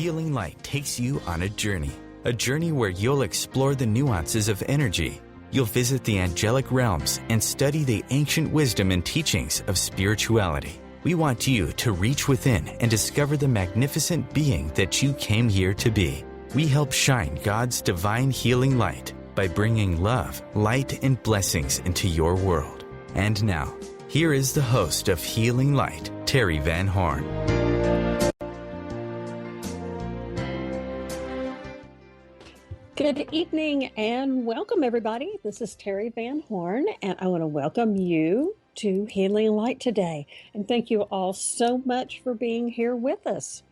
Healing Light takes you on a journey where you'll explore the nuances of energy. You'll visit the angelic realms and study the ancient wisdom and teachings of spirituality. We want you to reach within and discover the magnificent being that you came here to be. We help shine God's divine healing light by bringing love, light, and blessings into your world. And now, here is the host of Healing Light, Terry Van Horn. Good evening and welcome, everybody. This is Terry Van Horn, and I want to welcome you to Healing Light today. And thank you all so much for being here with us.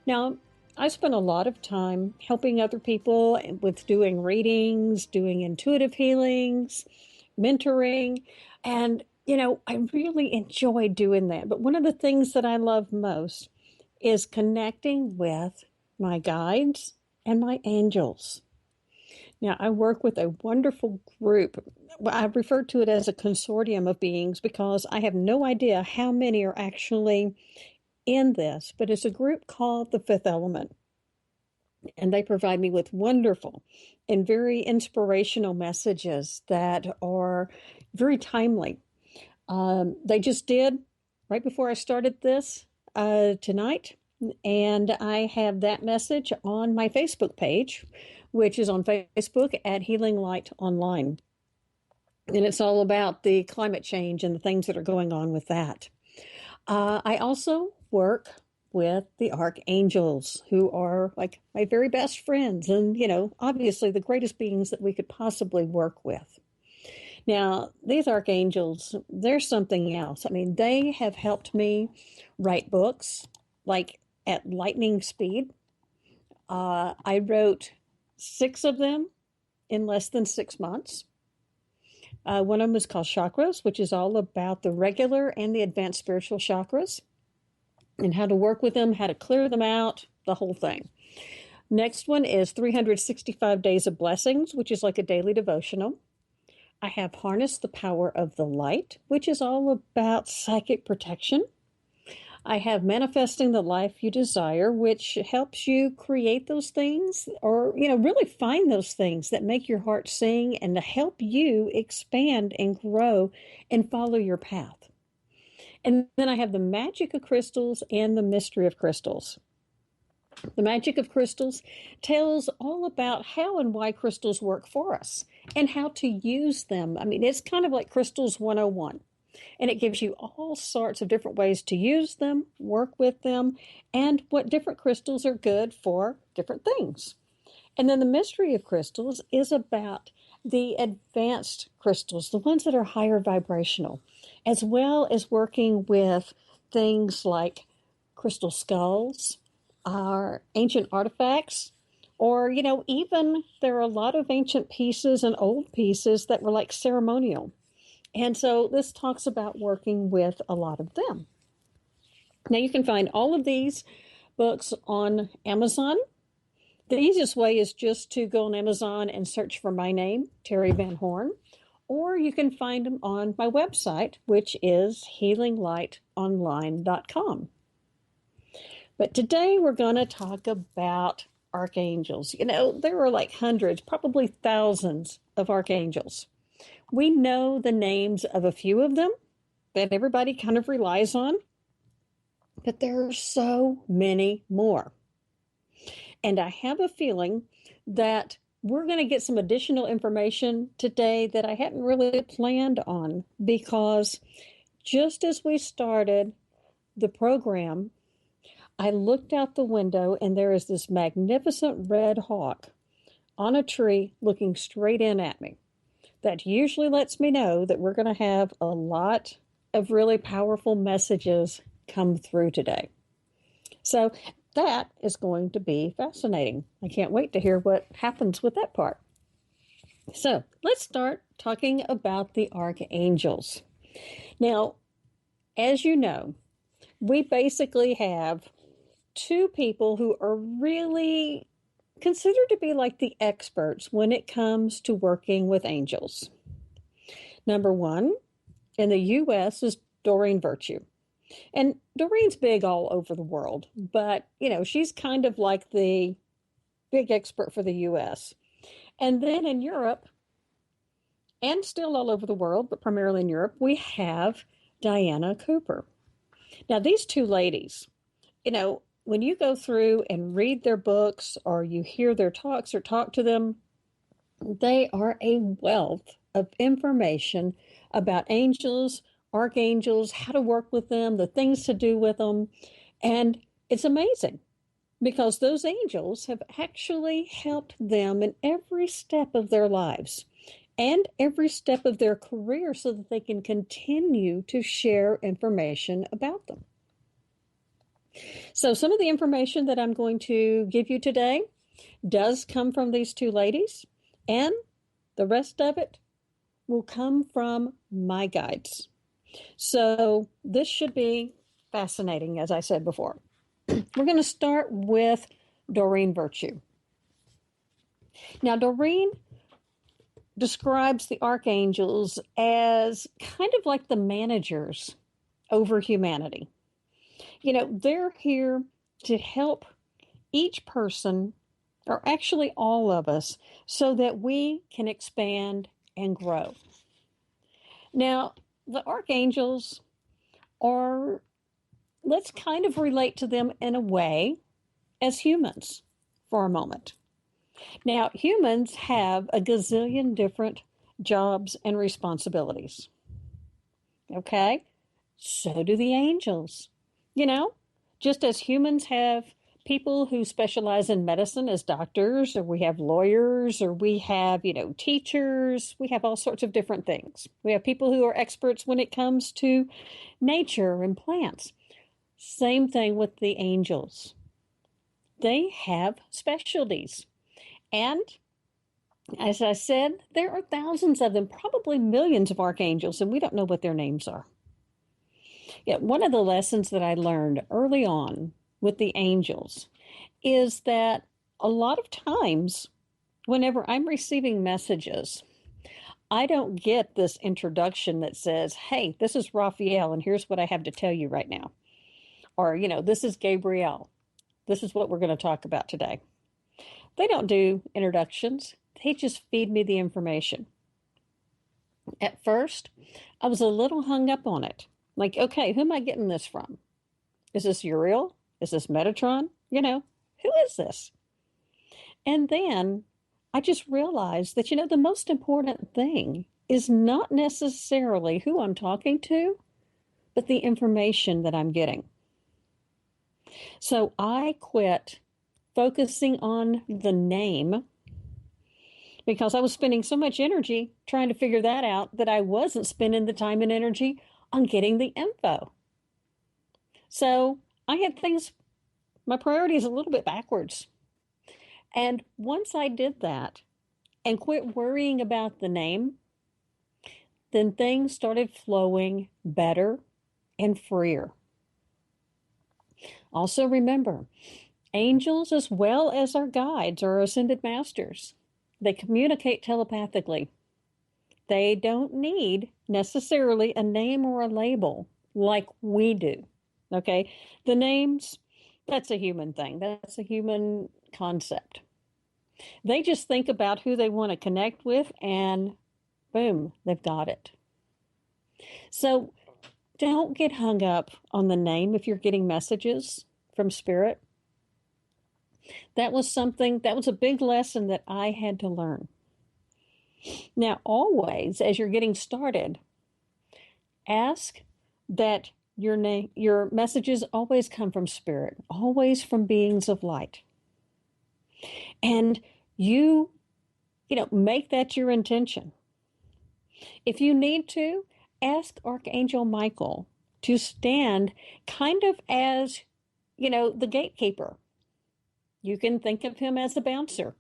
Now, I spent a lot of time helping other people with doing readings, doing intuitive healings, mentoring, and I really enjoy doing that. But one of the things that I love most is connecting with my guides and my angels. Now, I work with a wonderful group. I refer to it as a consortium of beings because I have no idea how many are actually in this, but it's a group called the Fifth Element. And they provide me with wonderful and very inspirational messages that are very timely. They just did right before I started this tonight. And I have that message on my Facebook page, which is on Facebook at Healing Light Online. And it's all about the climate change and the things that are going on with that. I also work with the Archangels, who are like my very best friends and, obviously the greatest beings that we could possibly work with. Now, these Archangels, they're something else. I mean, they have helped me write books like at lightning speed. I wrote 6 of them in less than 6 months. One of them is called Chakras, which is all about the regular and the advanced spiritual chakras and how to work with them, how to clear them out, the whole thing. Next one is 365 Days of Blessings, which is like a daily devotional. I have Harness the Power of the Light, which is all about psychic protection. I have Manifesting the Life You Desire, which helps you create those things or, really find those things that make your heart sing and to help you expand and grow and follow your path. And then I have the Magic of Crystals and the Mystery of Crystals. The Magic of Crystals tells all about how and why crystals work for us and how to use them. I mean, it's kind of like Crystals 101. And it gives you all sorts of different ways to use them, work with them, and what different crystals are good for different things. And then the Mystery of Crystals is about the advanced crystals, the ones that are higher vibrational, as well as working with things like crystal skulls, our ancient artifacts, or, even there are a lot of ancient pieces and old pieces that were like ceremonial. And so this talks about working with a lot of them. Now you can find all of these books on Amazon. The easiest way is just to go on Amazon and search for my name, Terry Van Horn, or you can find them on my website, which is healinglightonline.com. But today we're going to talk about archangels. There are like hundreds, probably thousands of archangels. We know the names of a few of them that everybody kind of relies on, but there are so many more. And I have a feeling that we're going to get some additional information today that I hadn't really planned on, because just as we started the program, I looked out the window and there is this magnificent red hawk on a tree looking straight in at me. That usually lets me know that we're going to have a lot of really powerful messages come through today. So that is going to be fascinating. I can't wait to hear what happens with that part. So let's start talking about the archangels. Now, as you know, we basically have 2 people who are really considered to be like the experts when it comes to working with angels. Number 1 in the U.S. is Doreen Virtue. And Doreen's big all over the world, but she's kind of like the big expert for the US. And then in Europe, and still all over the world, but primarily in Europe, we have Diana Cooper. Now, these two ladies, when you go through and read their books or you hear their talks or talk to them, they are a wealth of information about angels, archangels, how to work with them, the things to do with them. And it's amazing because those angels have actually helped them in every step of their lives and every step of their career so that they can continue to share information about them. So, some of the information that I'm going to give you today does come from these two ladies, and the rest of it will come from my guides. So, this should be fascinating, as I said before. We're going to start with Doreen Virtue. Now, Doreen describes the archangels as kind of like the managers over humanity. They're here to help each person, or actually all of us, so that we can expand and grow. Now, the archangels are, let's kind of relate to them in a way as humans for a moment. Now, humans have a gazillion different jobs and responsibilities. Okay? So do the angels. Just as humans have people who specialize in medicine as doctors, or we have lawyers, or we have, teachers, we have all sorts of different things. We have people who are experts when it comes to nature and plants. Same thing with the angels. They have specialties. And as I said, there are thousands of them, probably millions of archangels, and we don't know what their names are. Yet one of the lessons that I learned early on with the angels is that a lot of times, whenever I'm receiving messages, I don't get this introduction that says, hey, this is Raphael, and here's what I have to tell you right now. Or, this is Gabrielle. This is what we're going to talk about today. They don't do introductions. They just feed me the information. At first, I was a little hung up on it. Like, okay, who am I getting this from? Is this Uriel? Is this Metatron? Who is this? And then I just realized that, the most important thing is not necessarily who I'm talking to, but the information that I'm getting. So I quit focusing on the name because I was spending so much energy trying to figure that out that I wasn't spending the time and energy on getting the info. So I had my priorities a little bit backwards. And once I did that and quit worrying about the name, then things started flowing better and freer. Also remember, angels as well as our guides or ascended masters, they communicate telepathically. They don't need necessarily a name or a label like we do. Okay? The names, that's a human thing. That's a human concept. They just think about who they want to connect with and boom, they've got it. So don't get hung up on the name if you're getting messages from spirit. That was a big lesson that I had to learn. Now, always, as you're getting started, ask that your messages always come from spirit, always from beings of light. And you make that your intention. If you need to, ask Archangel Michael to stand kind of as, the gatekeeper. You can think of him as a bouncer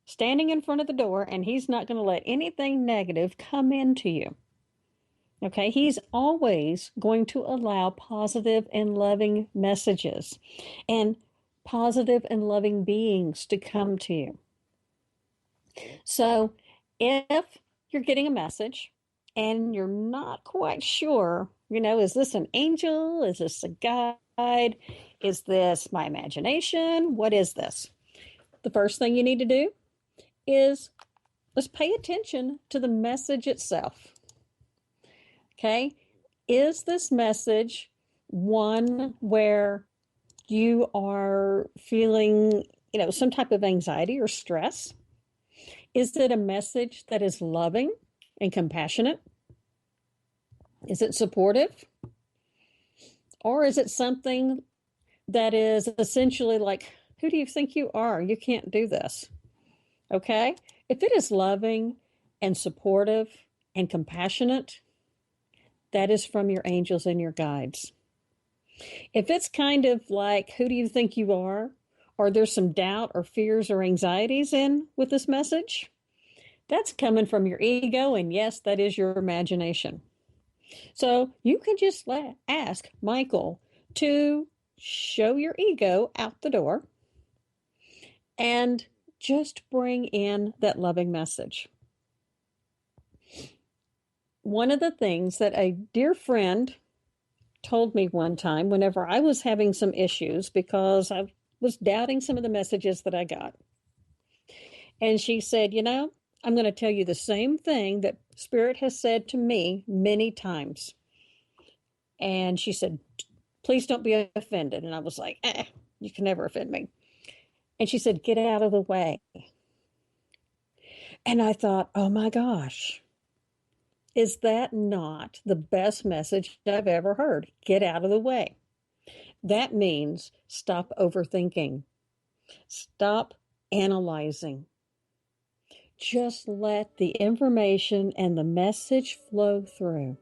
standing in front of the door, and he's not going to let anything negative come into you. Okay, he's always going to allow positive and loving messages and positive and loving beings to come to you. So if you're getting a message and you're not quite sure Is this an angel? Is this a guide? Is this my imagination? What is this? The first thing you need to do is let's pay attention to the message itself. Okay? Is this message one where you are feeling, some type of anxiety or stress? Is it a message that is loving and compassionate? Is it supportive? Or is it something that is essentially like, who do you think you are? You can't do this. Okay? If it is loving and supportive and compassionate, that is from your angels and your guides. If it's kind of like, who do you think you are? Or there's some doubt or fears or anxieties in with this message, that's coming from your ego. And yes, that is your imagination. So you can just ask Michael to show your ego out the door and just bring in that loving message. One of the things that a dear friend told me one time whenever I was having some issues because I was doubting some of the messages that I got. And she said, I'm going to tell you the same thing that Spirit has said to me many times. And she said, please don't be offended. And I was like, you can never offend me. And she said, get out of the way. And I thought, oh my gosh, is that not the best message I've ever heard? Get out of the way. That means stop overthinking. Stop analyzing. Just let the information and the message flow through.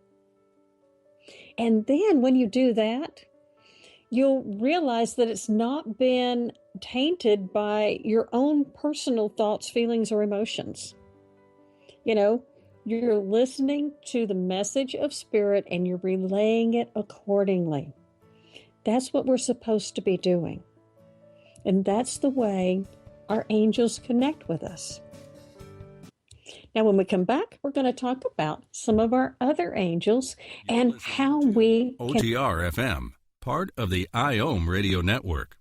And then when you do that, you'll realize that it's not been tainted by your own personal thoughts, feelings, or emotions. You're listening to the message of Spirit and you're relaying it accordingly. That's what we're supposed to be doing. And that's the way our angels connect with us. Now, when we come back, we're going to talk about some of our other angels and how we can... OTR FM, part of the IOM radio network.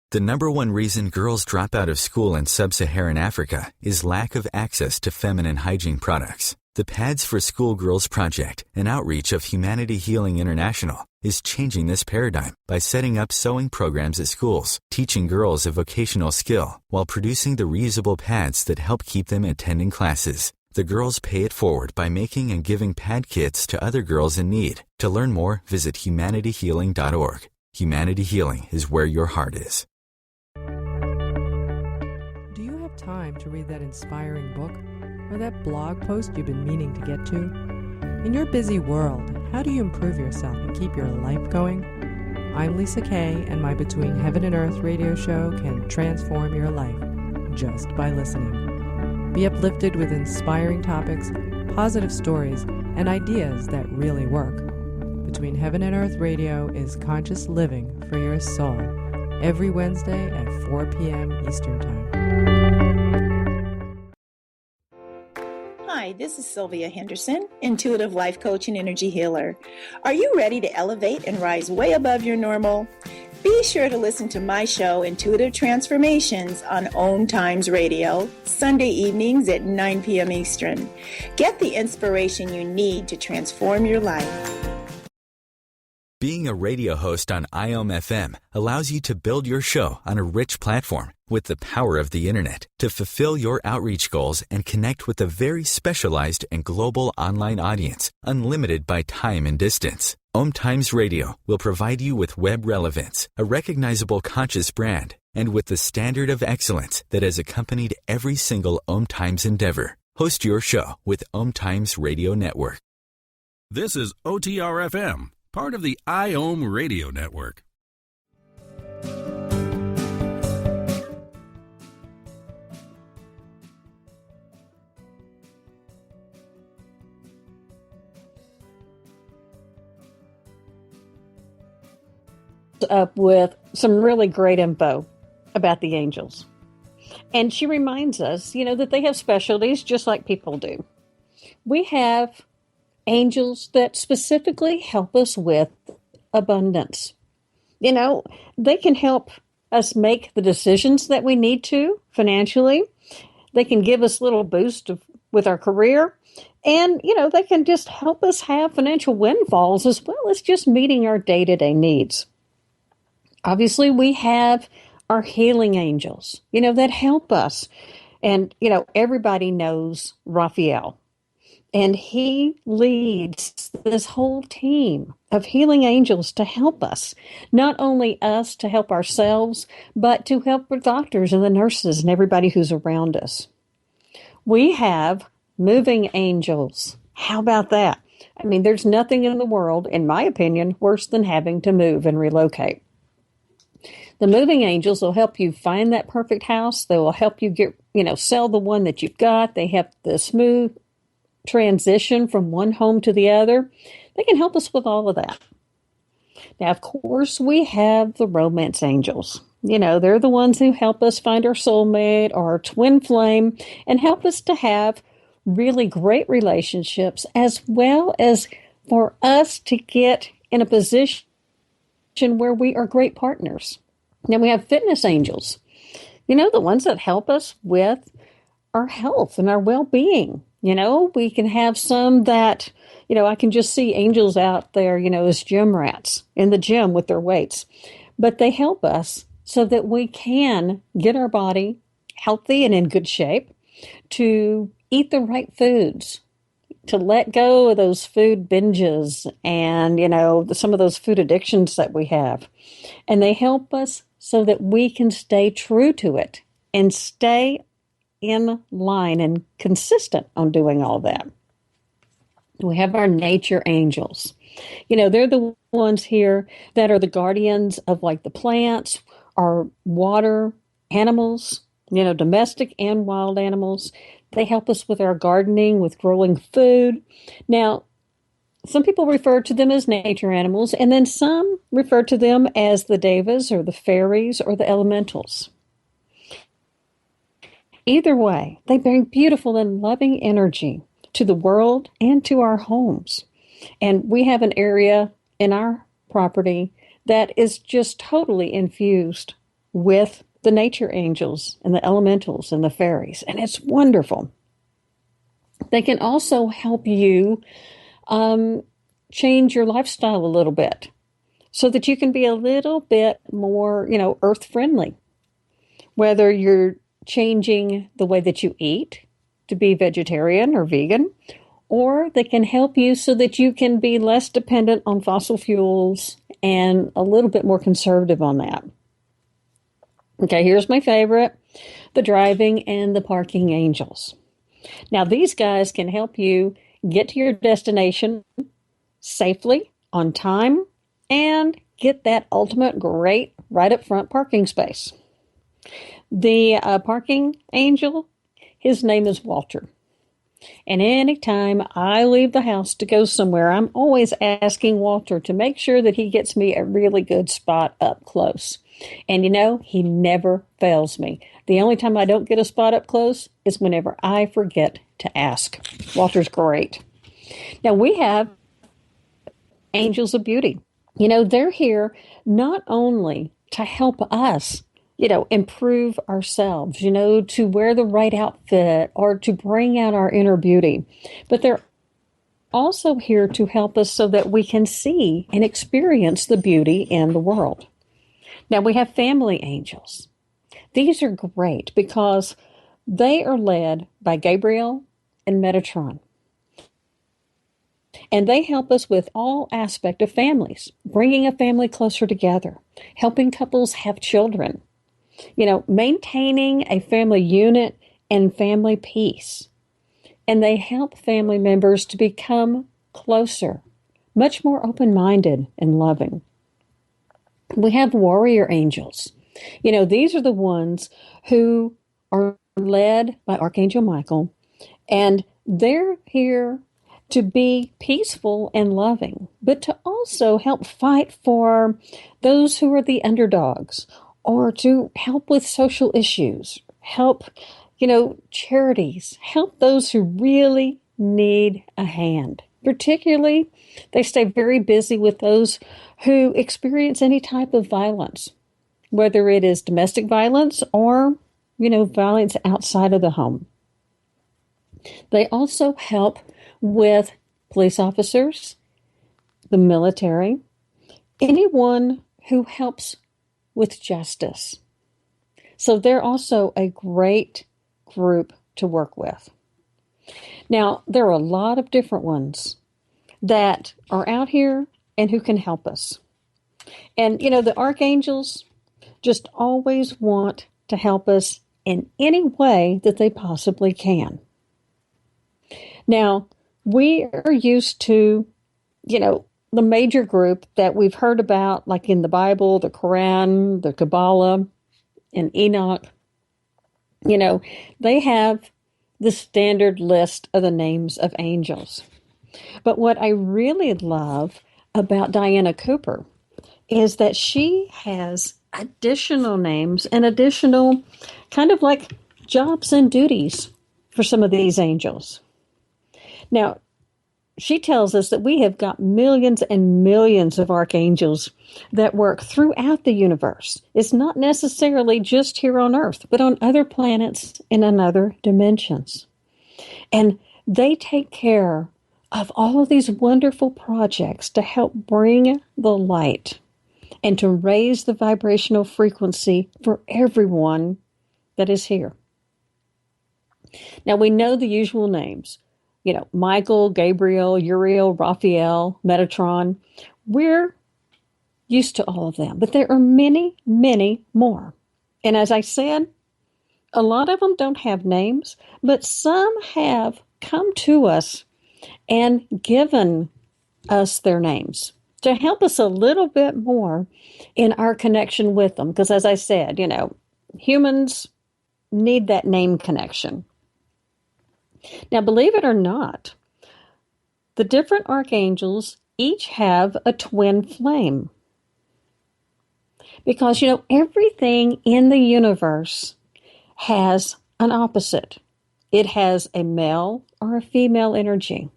The number one reason girls drop out of school in sub-Saharan Africa is lack of access to feminine hygiene products. The Pads for Schoolgirls Project, an outreach of Humanity Healing International, is changing this paradigm by setting up sewing programs at schools, teaching girls a vocational skill, while producing the reusable pads that help keep them attending classes. The girls pay it forward by making and giving pad kits to other girls in need. To learn more, visit humanityhealing.org. Humanity Healing is where your heart is. Do you have time to read that inspiring book or that blog post you've been meaning to get to? In your busy world, how do you improve yourself and keep your life going? I'm Lisa Kay, and my Between Heaven and Earth radio show can transform your life just by listening. Be uplifted with inspiring topics, positive stories, and ideas that really work. Between Heaven and Earth radio is conscious living for your soul, every Wednesday at 4 p.m. Eastern Time. Hi, this is Sylvia Henderson, intuitive life coach and energy healer. Are you ready to elevate and rise way above your normal? Be sure to listen to my show, Intuitive Transformations, on OMTimes Radio, Sunday evenings at 9 p.m. Eastern. Get the inspiration you need to transform your life. Being a radio host on IOM FM allows you to build your show on a rich platform with the power of the internet to fulfill your outreach goals and connect with a very specialized and global online audience, unlimited by time and distance. OMTimes Radio will provide you with web relevance, a recognizable conscious brand, and with the standard of excellence that has accompanied every single OMTimes endeavor. Host your show with OMTimes Radio Network. This is OTR FM, part of the IOM radio network. Up with some really great info about the angels. And she reminds us, that they have specialties just like people do. We have angels that specifically help us with abundance. You know, they can help us make the decisions that we need to financially. They can give us a little boost with our career. And, they can just help us have financial windfalls as well as just meeting our day-to-day needs. Obviously, we have our healing angels, that help us. And, everybody knows Raphael. And he leads this whole team of healing angels to help us, not only us to help ourselves, but to help the doctors and the nurses and everybody who's around us. We have moving angels. How about that? I mean, there's nothing in the world, in my opinion, worse than having to move and relocate. The moving angels will help you find that perfect house. They will help you get, sell the one that you've got. They have the smooth transition from one home to the other. They can help us with all of that. Now, of course, we have the romance angels. They're the ones who help us find our soulmate or our twin flame and help us to have really great relationships, as well as for us to get in a position where we are great partners. Now, we have fitness angels, the ones that help us with our health and our well-being. We can have some that, I can just see angels out there, as gym rats in the gym with their weights. But they help us so that we can get our body healthy and in good shape, to eat the right foods, to let go of those food binges and, some of those food addictions that we have. And they help us so that we can stay true to it and stay in line and consistent on doing all that. We have our nature angels. They're the ones here that are the guardians of like the plants, our water animals, domestic and wild animals. They help us with our gardening, with growing food. Now, some people refer to them as nature animals, and then some refer to them as the devas or the fairies or the elementals. Either way, they bring beautiful and loving energy to the world and to our homes. And we have an area in our property that is just totally infused with the nature angels and the elementals and the fairies. And it's wonderful. They can also help you change your lifestyle a little bit so that you can be a little bit more, earth friendly. Whether you're changing the way that you eat to be vegetarian or vegan, or they can help you so that you can be less dependent on fossil fuels and a little bit more conservative on that. Okay, here's my favorite, the driving and the parking angels. Now, these guys can help you get to your destination safely, on time, and get that ultimate great right up front parking space. The parking angel, his name is Walter. And anytime I leave the house to go somewhere, I'm always asking Walter to make sure that he gets me a really good spot up close. And he never fails me. The only time I don't get a spot up close is whenever I forget to ask. Walter's great. Now, we have angels of beauty. They're here not only to help us, improve ourselves, to wear the right outfit or to bring out our inner beauty, but they're also here to help us so that we can see and experience the beauty in the world. Now, we have family angels. These are great because they are led by Gabriel and Metatron. And they help us with all aspects of families, bringing a family closer together, helping couples have children, maintaining a family unit and family peace. And they help family members to become closer, much more open-minded and loving. We have warrior angels. These are the ones who are led by Archangel Michael, and they're here to be peaceful and loving, but to also help fight for those who are the underdogs, or to help with social issues, help, charities, help those who really need a hand. Particularly, they stay very busy with those who experience any type of violence, whether it is domestic violence or, violence outside of the home. They also help with police officers, the military, anyone who helps with justice. So they're also a great group to work with. Now, there are a lot of different ones that are out here and who can help us. And, the archangels just always want to help us in any way that they possibly can. Now, we are used to, the major group that we've heard about, like in the Bible, the Quran, the Kabbalah, and Enoch. They have the standard list of the names of angels. But what I really love about Diana Cooper is that she has additional names and additional kind of like jobs and duties for some of these angels. Now, she tells us that we have got millions and millions of archangels that work throughout the universe. It's not necessarily just here on Earth, but on other planets and in other dimensions. And they take care of all of these wonderful projects to help bring the light and to raise the vibrational frequency for everyone that is here. Now, we know the usual names. Michael, Gabriel, Uriel, Raphael, Metatron. We're used to all of them, but there are many, many more. And as I said, a lot of them don't have names, but some have come to us and given us their names to help us a little bit more in our connection with them. Because as I said, humans need that name connection. Now, believe it or not, the different archangels each have a twin flame. Because, everything in the universe has an opposite. It has a male or a female energy.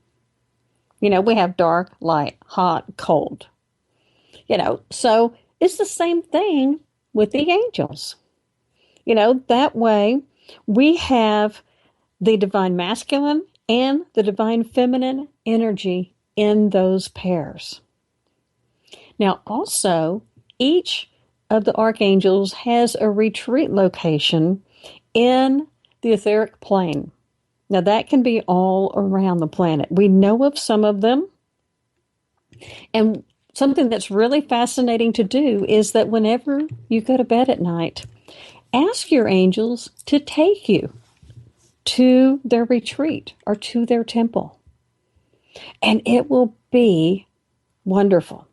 We have dark, light, hot, cold. So it's the same thing with the angels. That way we have the divine masculine and the divine feminine energy in those pairs. Now, also, each of the archangels has a retreat location in the etheric plane. Now, that can be all around the planet. We know of some of them. And something that's really fascinating to do is that whenever you go to bed at night, ask your angels to take you to their retreat or to their temple. And it will be wonderful.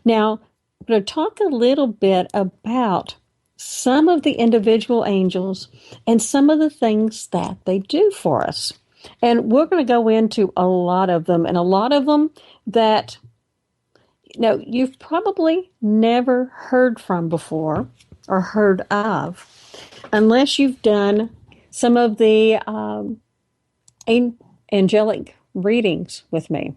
Now, I'm going to talk a little bit about some of the individual angels and some of the things that they do for us. And we're going to go into a lot of them, and a lot of them that you've probably never heard from before or heard of, unless you've done some of the angelic readings with me.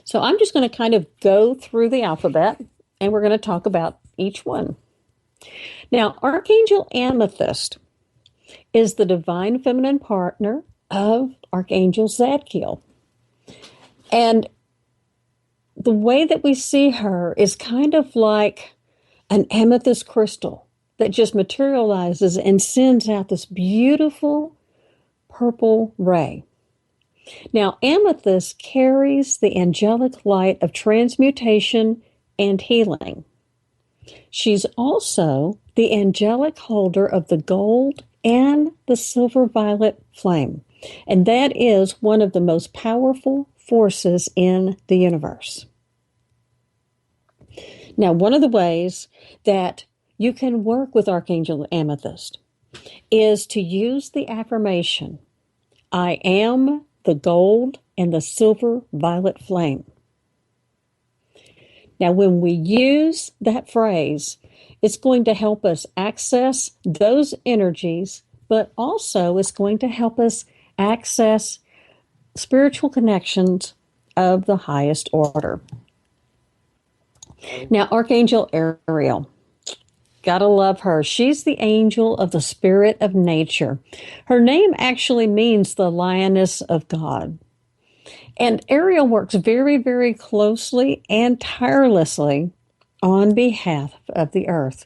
So I'm just going to kind of go through the alphabet, and we're going to talk about each one. Now, Archangel Amethyst is the divine feminine partner of Archangel Zadkiel. And the way that we see her is kind of like an amethyst crystal that just materializes and sends out this beautiful purple ray. Now, amethyst carries the angelic light of transmutation and healing. She's also the angelic holder of the gold and the silver violet flame. And that is one of the most powerful forces in the universe. Now, one of the ways that you can work with Archangel Amethyst is to use the affirmation, I am the gold and the silver violet flame. Now, when we use that phrase, it's going to help us access those energies, but also it's going to help us access spiritual connections of the highest order. Now, Archangel Ariel. Gotta love her. She's the angel of the spirit of nature. Her name actually means the lioness of God. And Ariel works very, very closely and tirelessly on behalf of the earth.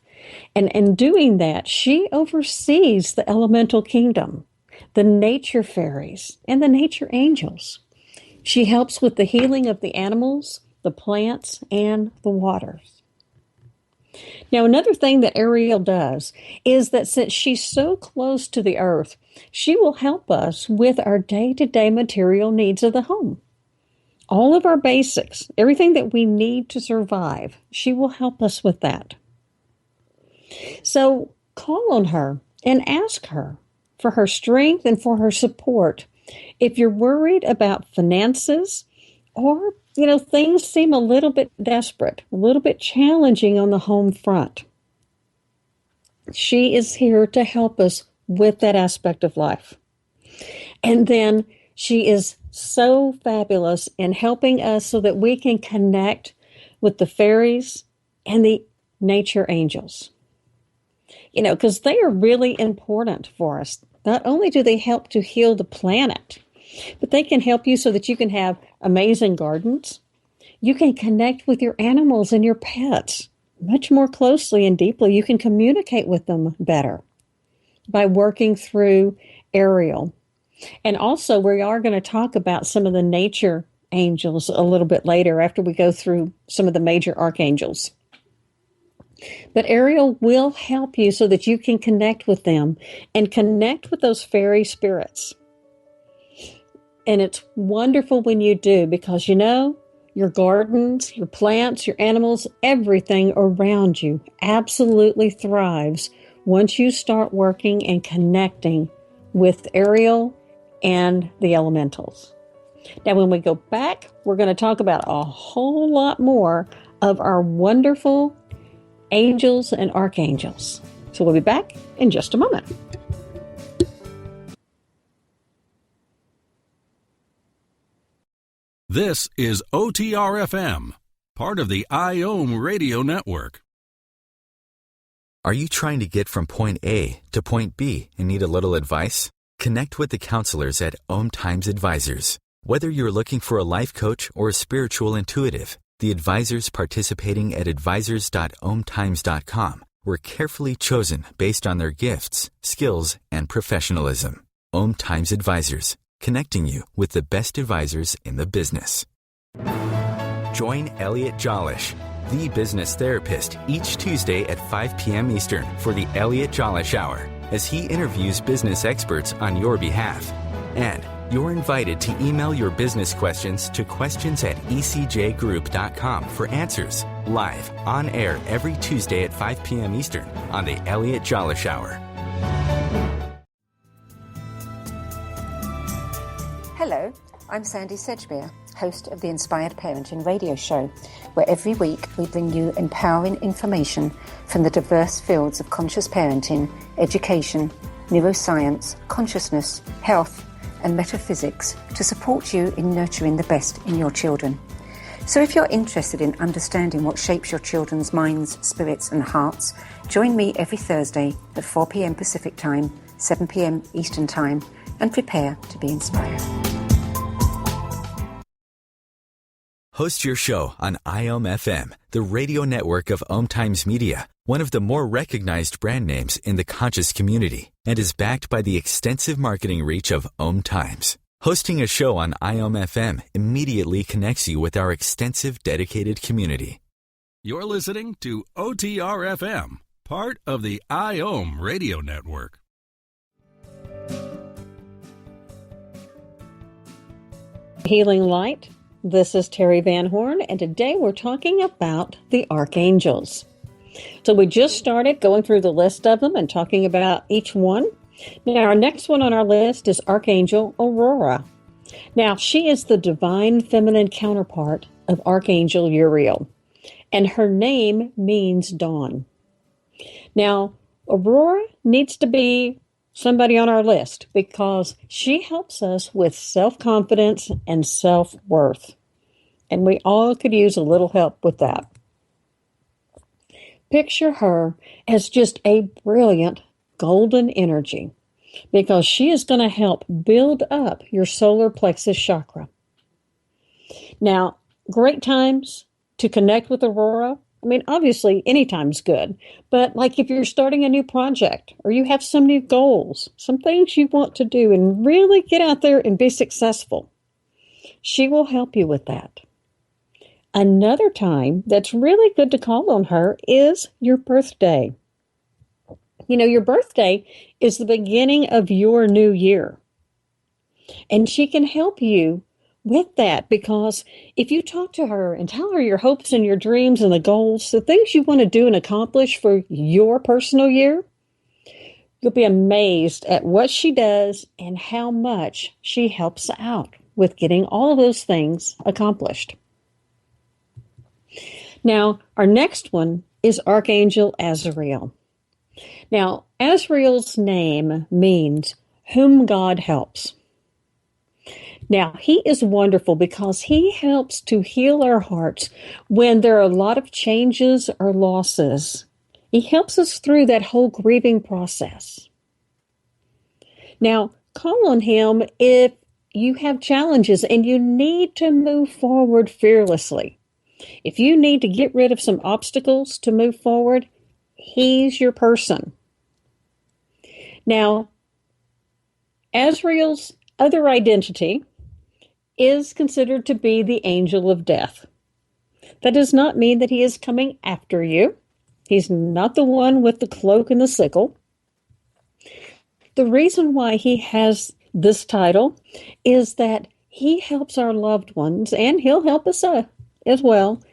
And in doing that, she oversees the elemental kingdom, the nature fairies, and the nature angels. She helps with the healing of the animals, the plants, and the waters. Now, another thing that Ariel does is that since she's so close to the earth, she will help us with our day-to-day material needs of the home. All of our basics, everything that we need to survive, she will help us with that. So call on her and ask her for her strength and for her support. If you're worried about finances or, things seem a little bit desperate, a little bit challenging on the home front, she is here to help us with that aspect of life. And then she is so fabulous in helping us so that we can connect with the fairies and the nature angels. Because they are really important for us. Not only do they help to heal the planet, but they can help you so that you can have amazing gardens. You can connect with your animals and your pets much more closely and deeply. You can communicate with them better by working through Ariel. And also, we are going to talk about some of the nature angels a little bit later after we go through some of the major archangels. But Ariel will help you so that you can connect with them and connect with those fairy spirits. And it's wonderful when you do because, your gardens, your plants, your animals, everything around you absolutely thrives once you start working and connecting with Ariel and the elementals. Now, when we go back, we're going to talk about a whole lot more of our wonderful angels and archangels. So we'll be back in just a moment. This is OTR-FM, part of the IOM radio network. Are you trying to get from point A to point B and need a little advice? Connect with the counselors at OMTimes Advisors. Whether you're looking for a life coach or a spiritual intuitive, the advisors participating at advisors.omtimes.com were carefully chosen based on their gifts, skills, and professionalism. OMTimes Advisors, connecting you with the best advisors in the business. Join Elliot Jolish, the business therapist, each Tuesday at 5 p.m. Eastern for the Elliot Jolish Hour, as he interviews business experts on your behalf. And you're invited to email your business questions to questions@ecjgroup.com for answers, live, on air every Tuesday at 5 p.m. Eastern on the Elliot Jolish Hour. Hello, I'm Sandy Sedgbeer, host of the Inspired Parenting radio show, where every week we bring you empowering information from the diverse fields of conscious parenting, education, neuroscience, consciousness, health, and metaphysics to support you in nurturing the best in your children. So if you're interested in understanding what shapes your children's minds, spirits, and hearts, join me every Thursday at 4 p.m. Pacific Time, 7 p.m. Eastern Time, and prepare to be inspired. Host your show on IOM FM, the radio network of OMTimes Media, one of the more recognized brand names in the conscious community, and is backed by the extensive marketing reach of OMTimes. Hosting a show on IOM FM immediately connects you with our extensive dedicated community. You're listening to OTR-FM, part of the IOM radio network. Healing Light. This is Terry Van Horn, and today we're talking about the Archangels. So we just started going through the list of them and talking about each one. Now, our next one on our list is Archangel Aurora. Now, she is the divine feminine counterpart of Archangel Uriel, and her name means dawn. Now, Aurora needs to be somebody on our list because she helps us with self-confidence and self-worth. And we all could use a little help with that. Picture her as just a brilliant golden energy because she is going to help build up your solar plexus chakra. Now, great times to connect with Aurora. I mean, obviously, any time's good, but like if you're starting a new project or you have some new goals, some things you want to do and really get out there and be successful, she will help you with that. Another time that's really good to call on her is your birthday. You know, your birthday is the beginning of your new year, and she can help you with that because if you talk to her and tell her your hopes and your dreams and the goals, the things you want to do and accomplish for your personal year, you'll be amazed at what she does and how much she helps out with getting all of those things accomplished. Now, our next one is Archangel Azrael. Now, Azrael's name means whom God helps. Now, he is wonderful because he helps to heal our hearts when there are a lot of changes or losses. He helps us through that whole grieving process. Now, call on him if you have challenges and you need to move forward fearlessly. If you need to get rid of some obstacles to move forward, he's your person. Now, Azrael's other identity is considered to be the angel of death. That does not mean that he is coming after you. He's not the one with the cloak and the sickle. The reason why he has this title is that he helps our loved ones, and he'll help us as well,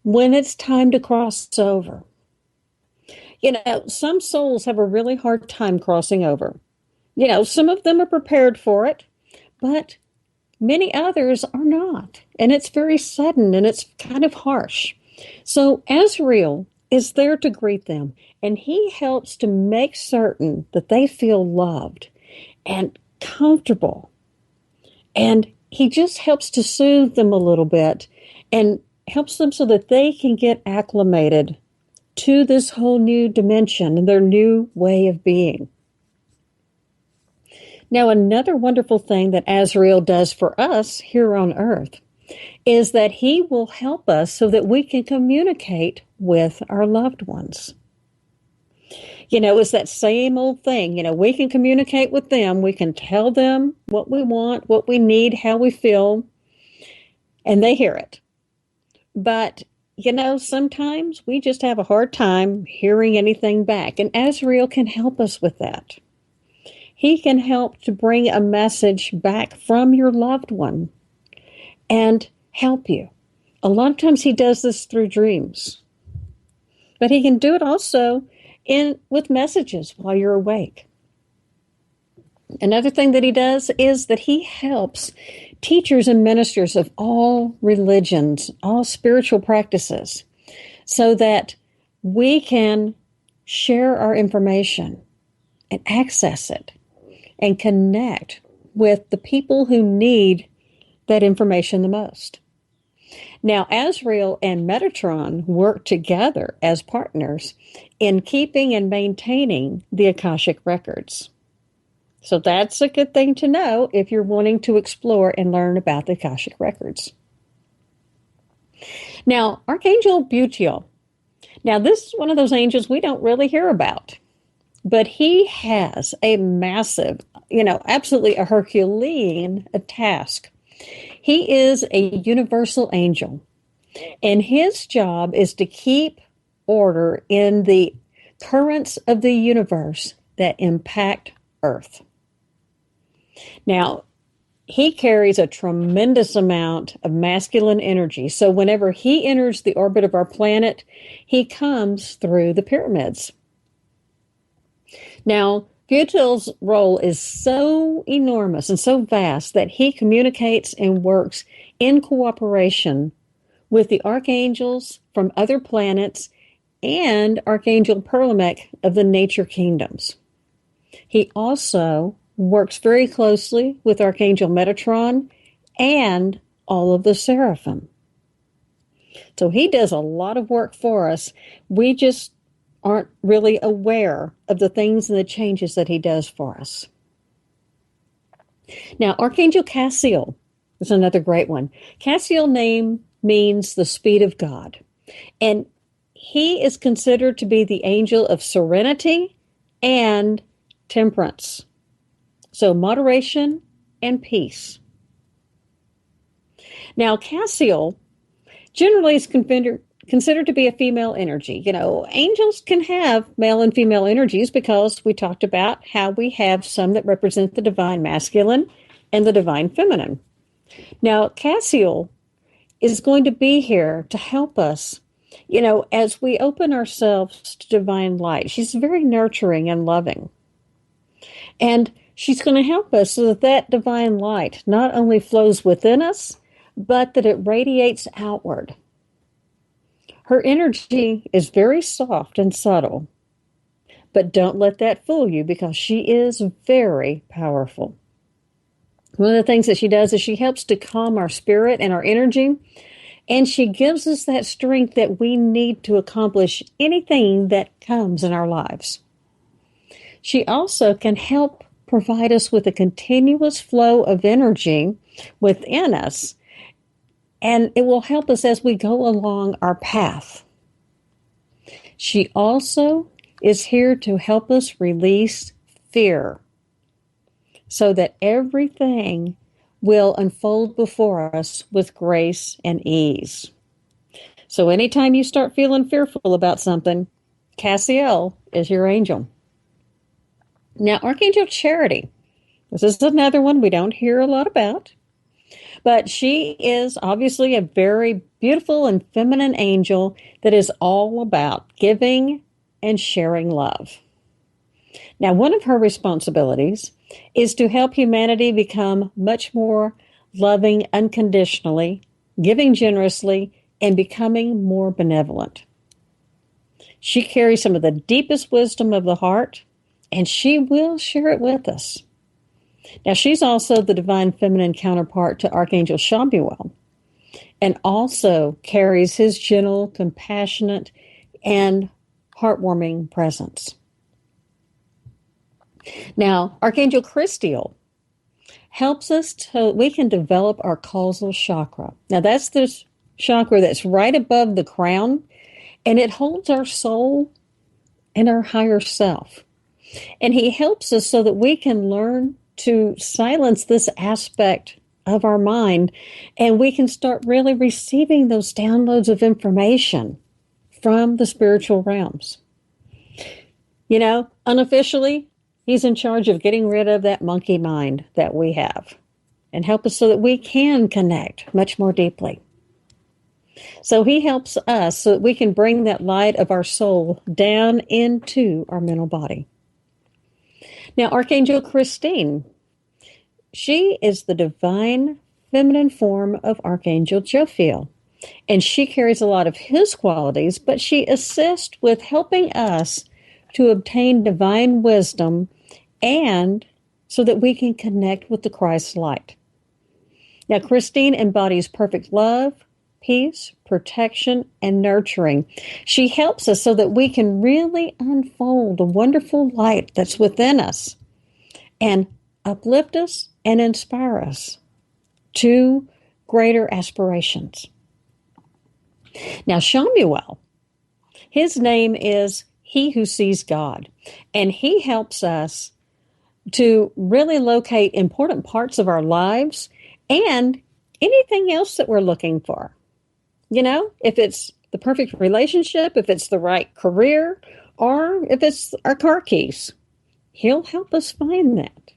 when it's time to cross over. You know, some souls have a really hard time crossing over. You know, some of them are prepared for it, but many others are not. And it's very sudden and it's kind of harsh. So Azrael is there to greet them, and he helps to make certain that they feel loved and comfortable. And he just helps to soothe them a little bit and helps them so that they can get acclimated to this whole new dimension and their new way of being. Now, another wonderful thing that Azrael does for us here on earth is that he will help us so that we can communicate with our loved ones. You know, it's that same old thing. You know, we can communicate with them. We can tell them what we want, what we need, how we feel, and they hear it. But, you know, sometimes we just have a hard time hearing anything back, and Azrael can help us with that. He can help to bring a message back from your loved one and help you. A lot of times he does this through dreams, but he can do it also with messages while you're awake. Another thing that he does is that he helps teachers and ministers of all religions, all spiritual practices, so that we can share our information and access it and connect with the people who need that information the most. Now, Azrael and Metatron work together as partners in keeping and maintaining the Akashic records. So that's a good thing to know if you're wanting to explore and learn about the Akashic records. Now, Archangel Butiel. Now, this is one of those angels we don't really hear about, but he has a massive, absolutely a Herculean task. He is a universal angel, and his job is to keep order in the currents of the universe that impact Earth. Now, he carries a tremendous amount of masculine energy. So whenever he enters the orbit of our planet, he comes through the pyramids. Now, Butiel's role is so enormous and so vast that he communicates and works in cooperation with the archangels from other planets and Archangel Perlamec of the nature kingdoms. He also works very closely with Archangel Metatron and all of the seraphim. So he does a lot of work for us. We just aren't really aware of the things and the changes that he does for us. Now, Archangel Cassiel is another great one. Cassiel name means the speed of God. And he is considered to be the angel of serenity and temperance. So moderation and peace. Now, Cassiel generally is considered to be a female energy. You know, angels can have male and female energies because we talked about how we have some that represent the divine masculine and the divine feminine. Now, Cassiel is going to be here to help us, you know, as we open ourselves to divine light. She's very nurturing and loving. And she's going to help us so that that divine light not only flows within us, but that it radiates outward. Her energy is very soft and subtle, but don't let that fool you because she is very powerful. One of the things that she does is she helps to calm our spirit and our energy, and she gives us that strength that we need to accomplish anything that comes in our lives. She also can help provide us with a continuous flow of energy within us, and it will help us as we go along our path. She also is here to help us release fear so that everything will unfold before us with grace and ease. So anytime you start feeling fearful about something, Cassiel is your angel. Now, Archangel Charity. This is another one we don't hear a lot about. But she is obviously a very beautiful and feminine angel that is all about giving and sharing love. Now, one of her responsibilities is to help humanity become much more loving unconditionally, giving generously, and becoming more benevolent. She carries some of the deepest wisdom of the heart, and she will share it with us. Now, she's also the divine feminine counterpart to Archangel Chamuel, and also carries his gentle, compassionate, and heartwarming presence. Now, Archangel Christiel helps us so we can develop our causal chakra. Now, that's the chakra that's right above the crown, and it holds our soul and our higher self. And he helps us so that we can learn to silence this aspect of our mind, and we can start really receiving those downloads of information from the spiritual realms. You know, unofficially, he's in charge of getting rid of that monkey mind that we have and help us so that we can connect much more deeply. So he helps us so that we can bring that light of our soul down into our mental body. Now, Archangel Christine, she is the divine feminine form of Archangel Jophiel, and she carries a lot of his qualities, but she assists with helping us to obtain divine wisdom and so that we can connect with the Christ light. Now, Christine embodies perfect love, peace, protection, and nurturing. She helps us so that we can really unfold the wonderful light that's within us and uplift us and inspire us to greater aspirations. Now, Chamuel, his name is He Who Sees God, and he helps us to really locate important parts of our lives and anything else that we're looking for. You know, if it's the perfect relationship, if it's the right career, or if it's our car keys, he'll help us find that.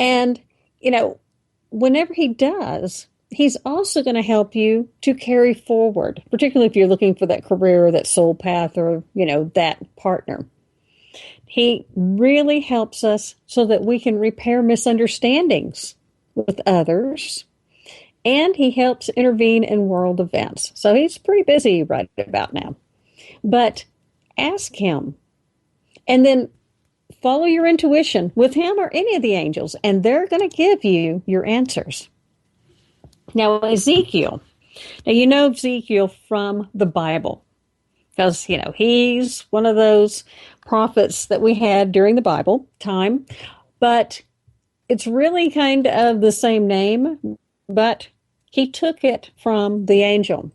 And, you know, whenever he does, he's also going to help you to carry forward, particularly if you're looking for that career or that soul path or, you know, that partner. He really helps us so that we can repair misunderstandings with others, and he helps intervene in world events. So he's pretty busy right about now. But ask him, and then follow your intuition with him or any of the angels, and they're going to give you your answers. Now, Ezekiel. Now, you know Ezekiel from the Bible because, he's one of those prophets that we had during the Bible time, but it's really kind of the same name, but he took it from the angel.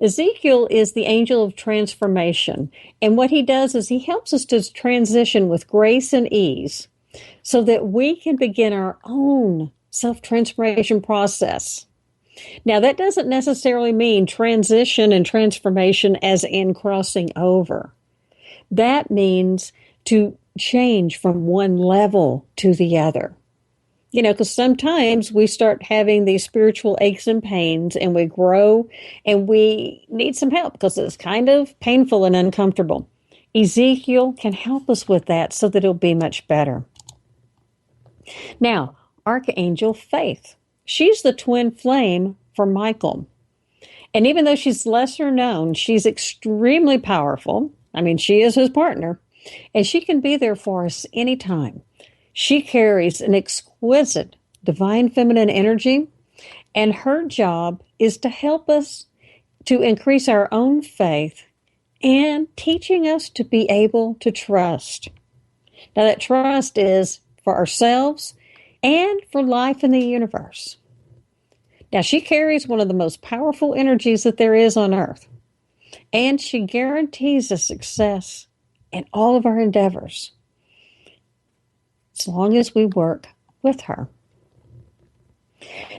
Ezekiel is the angel of transformation, and what he does is he helps us to transition with grace and ease so that we can begin our own self-transformation process. Now, that doesn't necessarily mean transition and transformation as in crossing over. That means to change from one level to the other. Because sometimes we start having these spiritual aches and pains and we grow and we need some help because it's kind of painful and uncomfortable. Ezekiel can help us with that so that it'll be much better. Now, Archangel Faith. She's the twin flame for Michael. And even though she's lesser known, she's extremely powerful. I mean, she is his partner, and she can be there for us anytime. She carries an exquisite divine feminine energy, and her job is to help us to increase our own faith and teaching us to be able to trust. Now, that trust is for ourselves and for life in the universe. Now, she carries one of the most powerful energies that there is on earth, and she guarantees us success in all of our endeavors, as long as we work with her.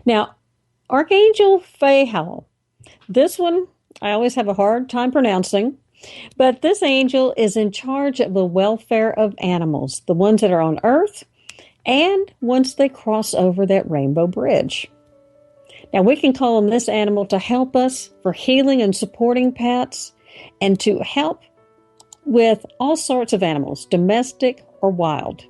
Now, Archangel Phael, this one I always have a hard time pronouncing, but this angel is in charge of the welfare of animals, the ones that are on earth, and once they cross over that rainbow bridge. Now, we can call on this animal to help us for healing and supporting pets and to help with all sorts of animals, domestic or wild.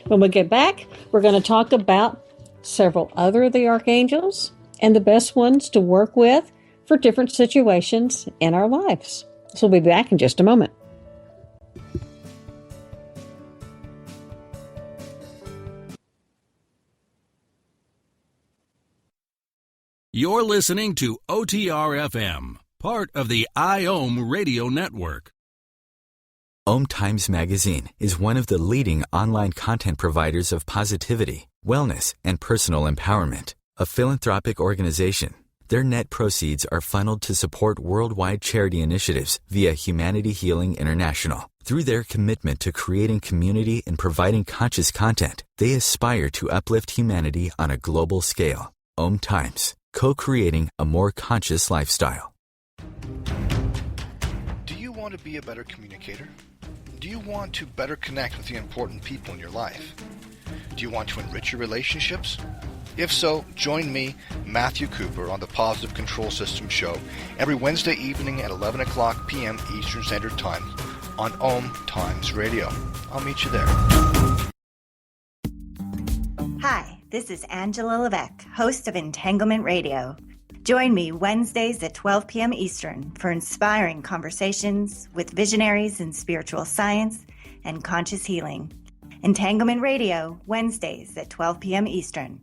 When we get back, we're going to talk about several other of the archangels and the best ones to work with for different situations in our lives. So we'll be back in just a moment. You're listening to OTR-FM, part of the IOM radio network. OMTimes magazine is one of the leading online content providers of positivity, wellness, and personal empowerment. A philanthropic organization, their net proceeds are funneled to support worldwide charity initiatives via Humanity Healing International. Through their commitment to creating community and providing conscious content, they aspire to uplift humanity on a global scale. OMTimes, co-creating a more conscious lifestyle. Do you want to be a better communicator? Do you want to better connect with the important people in your life? Do you want to enrich your relationships? If so, join me, Matthew Cooper, on the Positive Control System Show every Wednesday evening at 11 o'clock p.m. Eastern Standard Time on OMTimes Radio. I'll meet you there. Hi, this is Angela Levesque, host of Entanglement Radio. Join me Wednesdays at 12 p.m. Eastern for inspiring conversations with visionaries in spiritual science and conscious healing. Entanglement Radio, Wednesdays at 12 p.m. Eastern.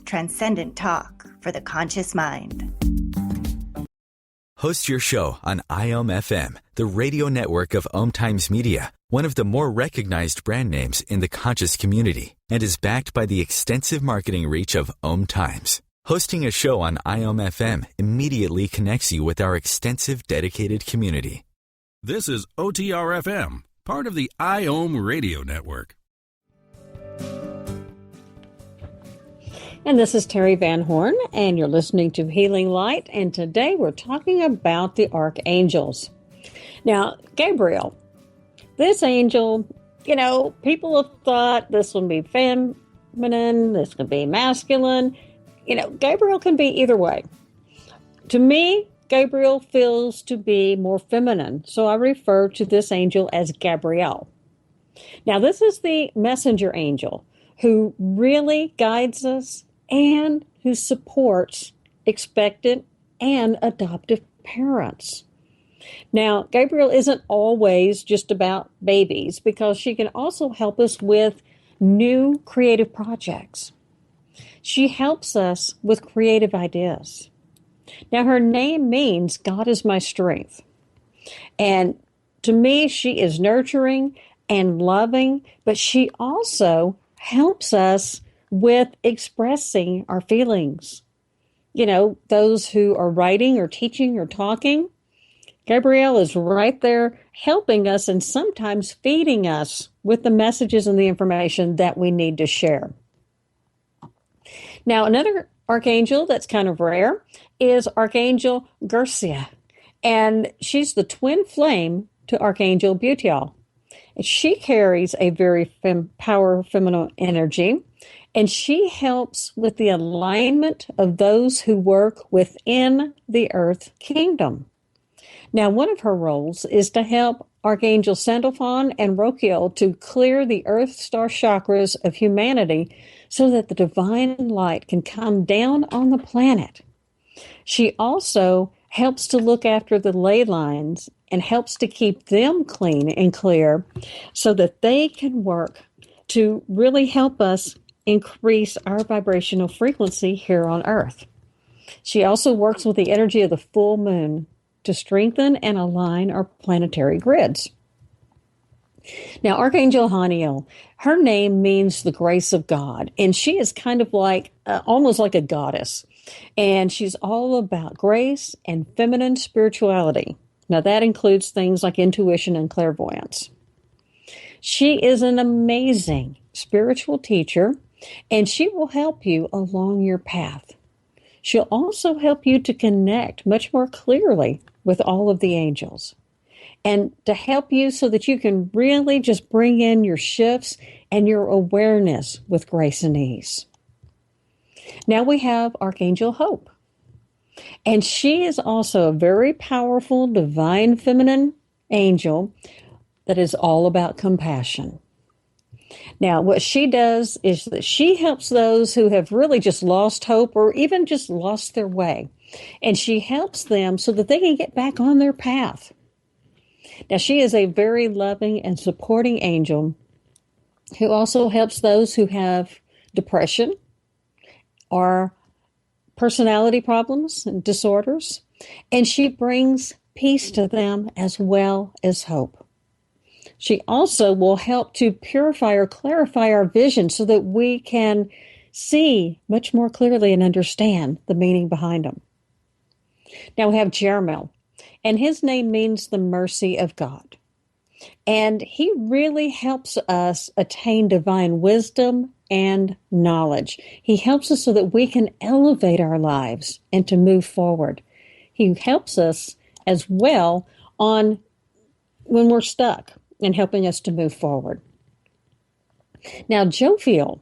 Transcendent talk for the conscious mind. Host your show on IOM FM, the radio network of OMTimes Media, one of the more recognized brand names in the conscious community, and is backed by the extensive marketing reach of OMTimes. Hosting a show on IOM FM immediately connects you with our extensive dedicated community. This is OTR-FM, part of the IOM radio network. And this is Terry Van Horn, and you're listening to Healing Light, and today we're talking about the archangels. Now, Gabriel, this angel, people have thought this would be feminine, this could be masculine. Gabriel can be either way. To me, Gabriel feels to be more feminine, so I refer to this angel as Gabriel. Now, this is the messenger angel who really guides us and who supports expectant and adoptive parents. Now, Gabriel isn't always just about babies because she can also help us with new creative projects. She helps us with creative ideas. Now, her name means God is my strength. And to me, she is nurturing and loving, but she also helps us with expressing our feelings. You know, those who are writing or teaching or talking, Gabrielle is right there helping us and sometimes feeding us with the messages and the information that we need to share. Now, another archangel that's kind of rare is Archangel Gersia, and she's the twin flame to Archangel Butial. She carries a very power feminine energy, and she helps with the alignment of those who work within the earth kingdom. Now, one of her roles is to help Archangel Sandalphon and Rokiel to clear the earth star chakras of humanity so that the divine light can come down on the planet. She also helps to look after the ley lines and helps to keep them clean and clear so that they can work to really help us increase our vibrational frequency here on Earth. She also works with the energy of the full moon to strengthen and align our planetary grids. Now, Archangel Haniel, her name means the grace of God, and she is kind of like, almost like a goddess, and she's all about grace and feminine spirituality. Now, that includes things like intuition and clairvoyance. She is an amazing spiritual teacher, and she will help you along your path. She'll also help you to connect much more clearly with all of the angels and to help you so that you can really just bring in your shifts and your awareness with grace and ease. Now we have Archangel Hope, and she is also a very powerful divine feminine angel that is all about compassion. Now, what she does is that she helps those who have really just lost hope or even just lost their way. And she helps them so that they can get back on their path. Now, she is a very loving and supporting angel who also helps those who have depression or personality problems and disorders. And she brings peace to them as well as hope. She also will help to purify or clarify our vision so that we can see much more clearly and understand the meaning behind them. Now we have Jeremiel, and his name means the mercy of God. And he really helps us attain divine wisdom and knowledge. He helps us so that we can elevate our lives and to move forward. He helps us as well on when we're stuck and helping us to move forward. Now, Jophiel.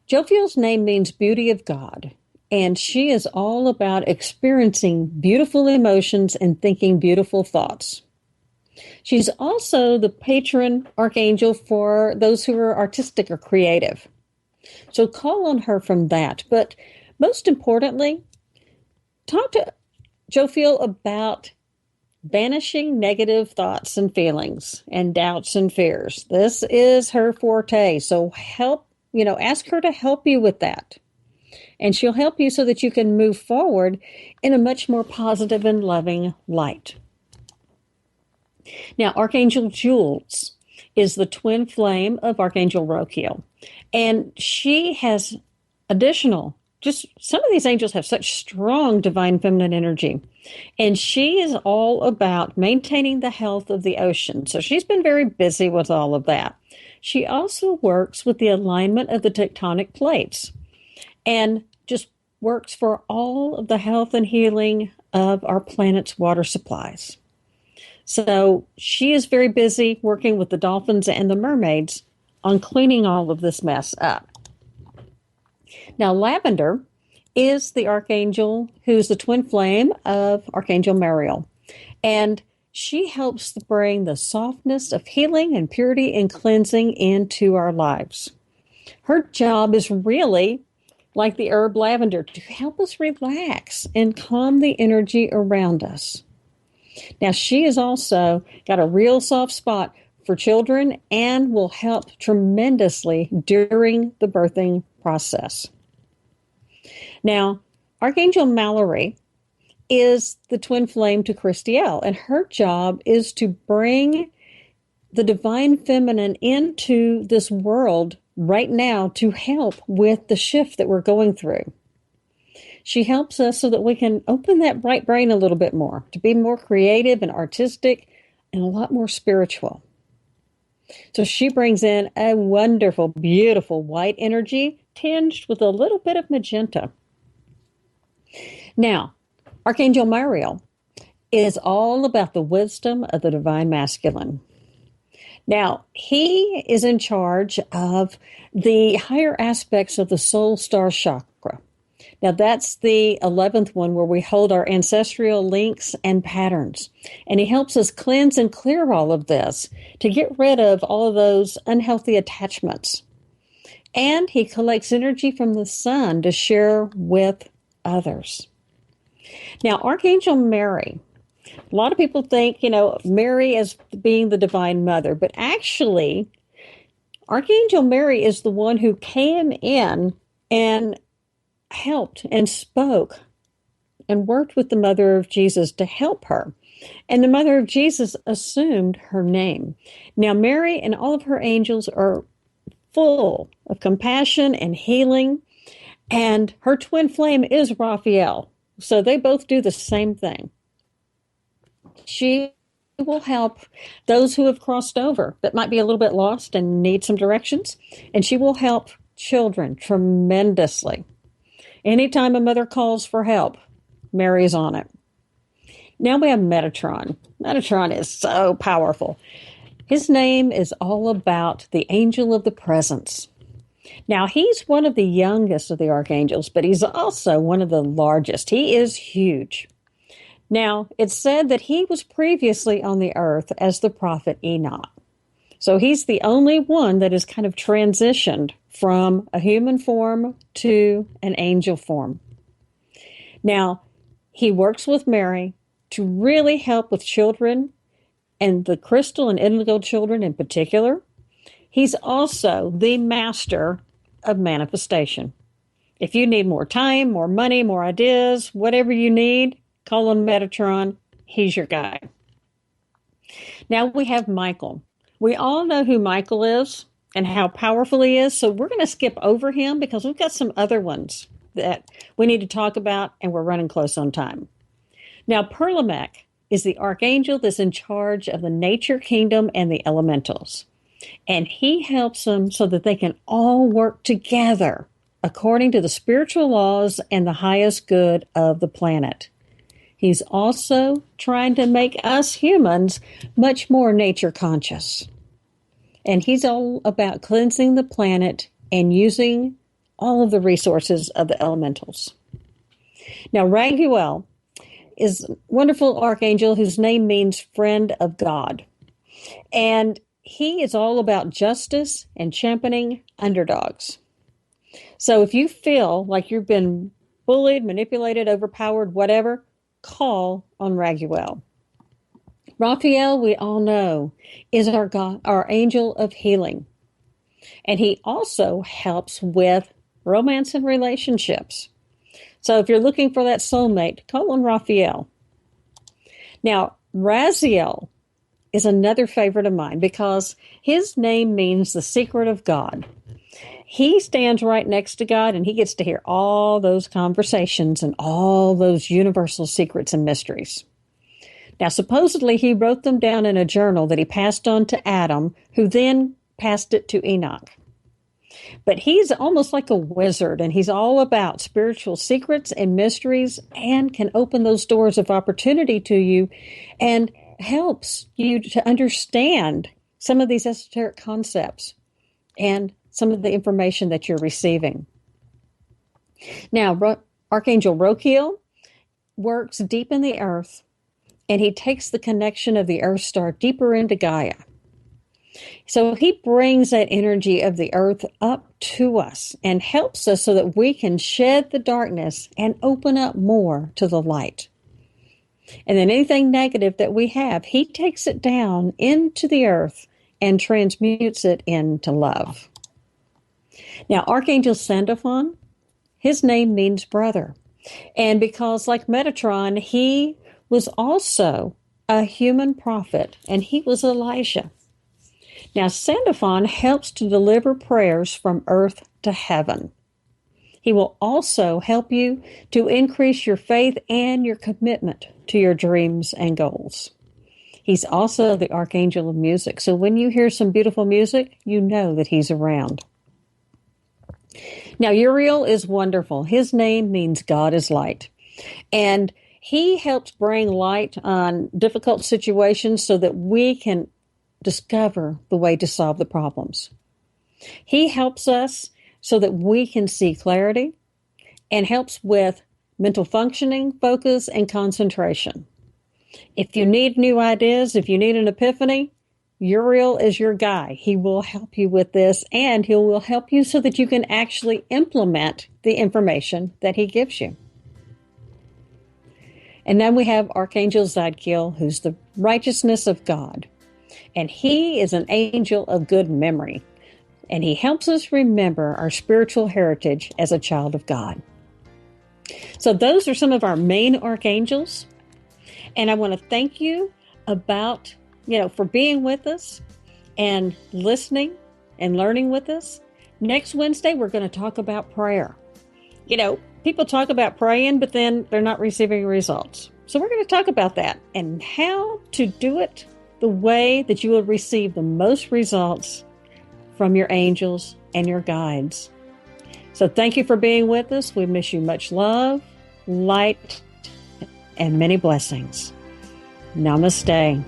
Jophiel's name means beauty of God, and she is all about experiencing beautiful emotions and thinking beautiful thoughts. She's also the patron archangel for those who are artistic or creative. So call on her from that. But most importantly, talk to Jophiel about banishing negative thoughts and feelings and doubts and fears. This is her forte. So ask her to help you with that. And she'll help you so that you can move forward in a much more positive and loving light. Now, Archangel Jules is the twin flame of Archangel Rokiel. And she has some of these angels have such strong divine feminine energy. And she is all about maintaining the health of the ocean. So she's been very busy with all of that. She also works with the alignment of the tectonic plates and just works for all of the health and healing of our planet's water supplies. So she is very busy working with the dolphins and the mermaids on cleaning all of this mess up. Now, Lavender is the archangel who's the twin flame of Archangel Mariel. And she helps to bring the softness of healing and purity and cleansing into our lives. Her job is really like the herb lavender to help us relax and calm the energy around us. Now, she has also got a real soft spot for children and will help tremendously during the birthing process. Now, Archangel Mallory is the twin flame to Christiel, and her job is to bring the divine feminine into this world right now to help with the shift that we're going through. She helps us so that we can open that bright brain a little bit more, to be more creative and artistic and a lot more spiritual. So she brings in a wonderful, beautiful white energy tinged with a little bit of magenta. Now, Archangel Mariel is all about the wisdom of the divine masculine. Now, he is in charge of the higher aspects of the soul star chakra. Now, that's the 11th one where we hold our ancestral links and patterns. And he helps us cleanse and clear all of this to get rid of all of those unhealthy attachments. And he collects energy from the sun to share with others. Now, Archangel Mary, a lot of people think, Mary as being the divine mother, but actually, Archangel Mary is the one who came in and helped and spoke and worked with the mother of Jesus to help her. And the mother of Jesus assumed her name. Now, Mary and all of her angels are full of compassion and healing, and her twin flame is Raphael. So they both do the same thing. She will help those who have crossed over that might be a little bit lost and need some directions, and she will help children tremendously. Anytime a mother calls for help, Mary's on it. Now we have Metatron. Metatron is so powerful. His name is all about the angel of the presence. Now, he's one of the youngest of the archangels, but he's also one of the largest. He is huge. Now, it's said that he was previously on the earth as the prophet Enoch. So he's the only one that has kind of transitioned from a human form to an angel form. Now, he works with Mary to really help with children and the crystal and indigo children in particular. He's also the master of manifestation. If you need more time, more money, more ideas, whatever you need, call on Metatron. He's your guy. Now we have Michael. We all know who Michael is and how powerful he is, so we're going to skip over him because we've got some other ones that we need to talk about, and we're running close on time. Now, Perlamech is the archangel that's in charge of the nature kingdom and the elementals, and he helps them so that they can all work together according to the spiritual laws and the highest good of the planet. He's also trying to make us humans much more nature conscious. And he's all about cleansing the planet and using all of the resources of the elementals. Now, Raguel is a wonderful archangel whose name means friend of God. And he is all about justice and championing underdogs. So if you feel like you've been bullied, manipulated, overpowered, whatever, call on Raguel. Raphael, we all know, is our God, our angel of healing. And he also helps with romance and relationships. So if you're looking for that soulmate, call on Raphael. Now, Raziel is another favorite of mine because his name means the secret of God. He stands right next to God, and he gets to hear all those conversations and all those universal secrets and mysteries. Now, supposedly, he wrote them down in a journal that he passed on to Adam, who then passed it to Enoch. But he's almost like a wizard, and he's all about spiritual secrets and mysteries and can open those doors of opportunity to you and helps you to understand some of these esoteric concepts and some of the information that you're receiving. Now, Archangel Rokiel works deep in the earth, and he takes the connection of the earth star deeper into Gaia. So he brings that energy of the earth up to us and helps us so that we can shed the darkness and open up more to the light. And then anything negative that we have, he takes it down into the earth and transmutes it into love. Now, Archangel Sandalphon, his name means brother. And because, like Metatron, he was also a human prophet, and he was Elijah. Now, Sandalphon helps to deliver prayers from earth to heaven. He will also help you to increase your faith and your commitment to your dreams and goals. He's also the Archangel of music. So when you hear some beautiful music, you know that he's around. Now, Uriel is wonderful. His name means God is light. And he helps bring light on difficult situations so that we can discover the way to solve the problems. He helps us so that we can see clarity and helps with mental functioning, focus, and concentration. If you need new ideas, if you need an epiphany, Uriel is your guy. He will help you with this, and he will help you so that you can actually implement the information that he gives you. And then we have Archangel Zadkiel, who's the righteousness of God. And he is an angel of good memory. And he helps us remember our spiritual heritage as a child of God. So those are some of our main archangels. And I want to thank you for being with us and listening and learning with us. Next Wednesday, we're going to talk about prayer. People talk about praying, but then they're not receiving results. So we're going to talk about that and how to do it the way that you will receive the most results from your angels and your guides. So thank you for being with us. We wish you much love, light, and many blessings. Namaste.